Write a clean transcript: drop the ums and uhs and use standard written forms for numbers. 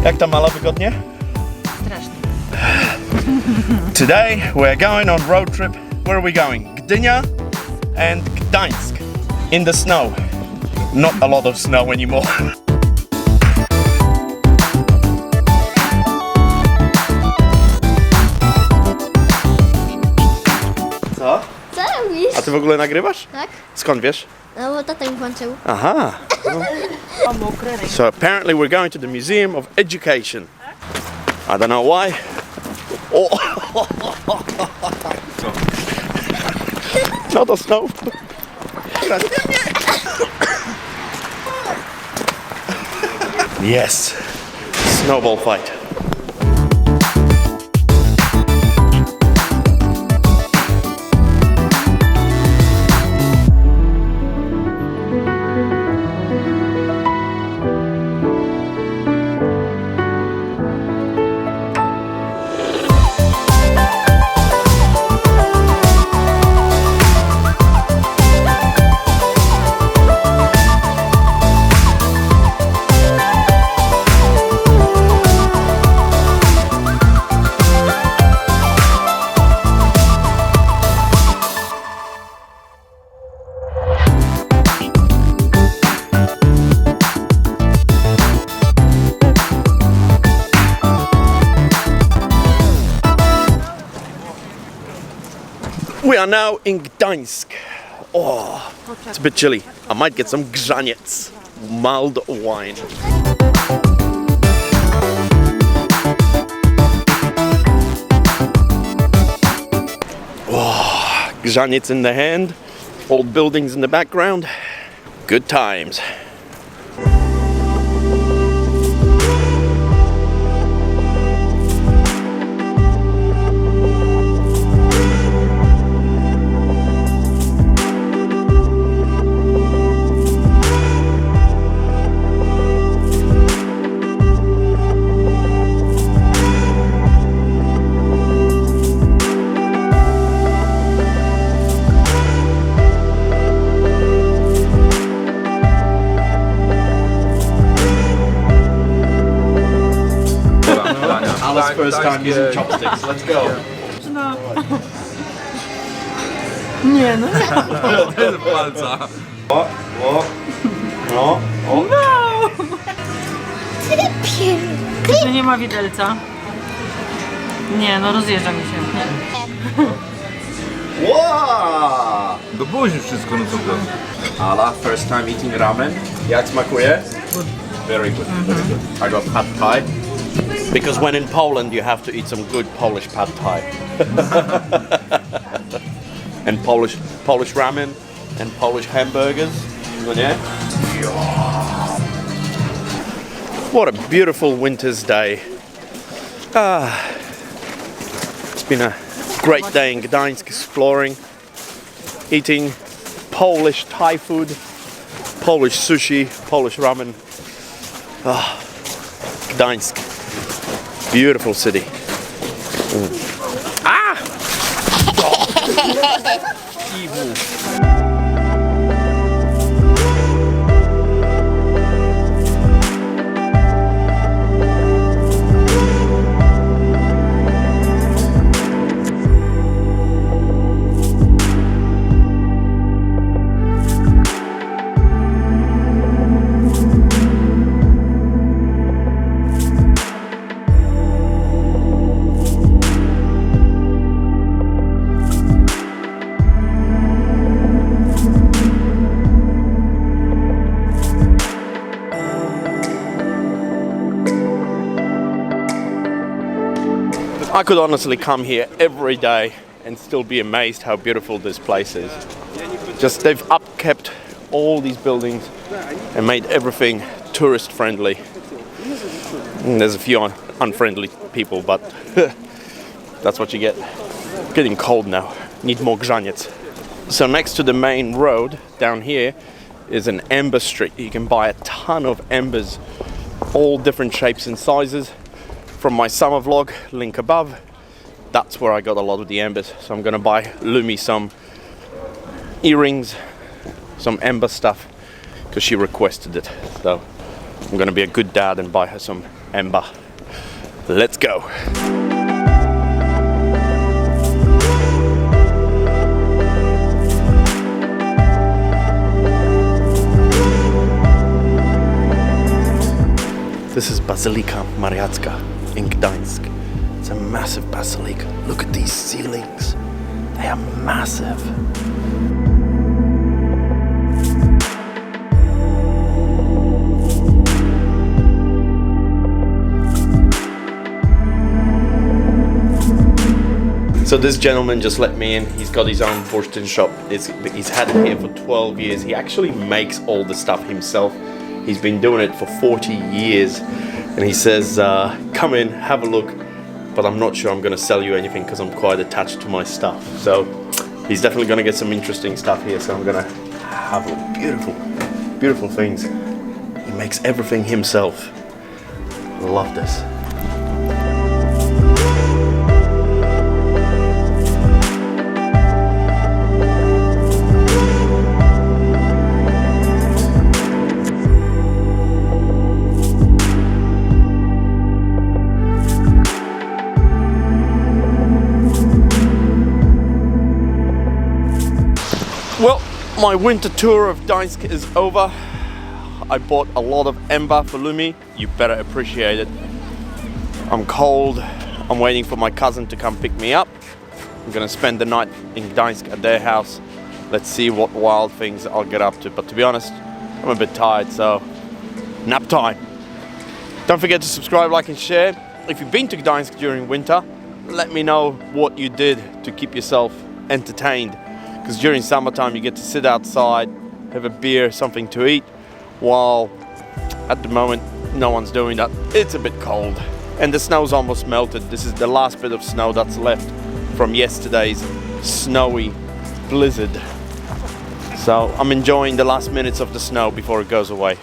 Jak tam Ala, wygodnie? Strasznie. Today we're going on road trip. Where are we going? Gdynia and Gdansk. In the snow. Not a lot of snow anymore. Co? Co robisz? A ty w ogóle nagrywasz? Tak? Skąd wiesz? No bo tata mi włączył. Aha. So apparently we're going to the Museum of Education. I don't know why. Oh. Not a snow. Yes. Snowball fight. We are now in Gdańsk. Oh, it's a bit chilly. I might get some grzaniec, mild wine. Oh, grzaniec in the hand, old buildings in the background. Good times. Ala's first time using chopsticks. Let's go. No. Nie no. Ten palca. No. Tu nie ma widelca. Nie no, rozjeżdża mi się. Nie. Wow! Do buzi wszystko, no co to? Ala, first time eating ramen. Jak smakuje? Good. Very good. Very good. I got pad thai. Because when in Poland you have to eat some good Polish pad thai. And Polish ramen and Polish hamburgers. No nie? What a beautiful winter's day. It's been a great day in Gdańsk, exploring, eating Polish Thai food, Polish sushi, Polish ramen. Gdańsk, beautiful city. Ah! Evil. I could honestly come here every day and still be amazed how beautiful this place is. Just they've upkept all these buildings and made everything tourist friendly. And there's a few unfriendly people, but that's what you get. Getting cold now. Need more grzaniec. So next to the main road down here is an ember street. You can buy a ton of embers, all different shapes and sizes. From my summer vlog, link above, that's where I got a lot of the embers. So I'm gonna buy Lumi some earrings, some ember stuff, because she requested it. So I'm gonna be a good dad and buy her some amber. Let's go. This is Bazylika Mariacka in Gdańsk. It's a massive basilica. Look at these ceilings. They are massive. So this gentleman just let me in. He's got his own Bursten shop. He's had it here for 12 years. He actually makes all the stuff himself. He's been doing it for 40 years. And he says, come in, have a look. But I'm not sure I'm going to sell you anything because I'm quite attached to my stuff. So he's definitely going to get some interesting stuff here. So I'm going to have a look. Beautiful, beautiful things. He makes everything himself. Love this. Well, my winter tour of Gdańsk is over. I bought a lot of amber for Lumi. You better appreciate it. I'm cold. I'm waiting for my cousin to come pick me up. I'm gonna spend the night in Gdańsk at their house. Let's see what wild things I'll get up to. But to be honest, I'm a bit tired, so nap time. Don't forget to subscribe, like and share. If you've been to Gdańsk during winter, let me know what you did to keep yourself entertained. Because during summertime you get to sit outside, have a beer, something to eat, while at the moment no one's doing that. It's a bit cold and the snow's almost melted. This is the last bit of snow that's left from yesterday's snowy blizzard. So I'm enjoying the last minutes of the snow before it goes away.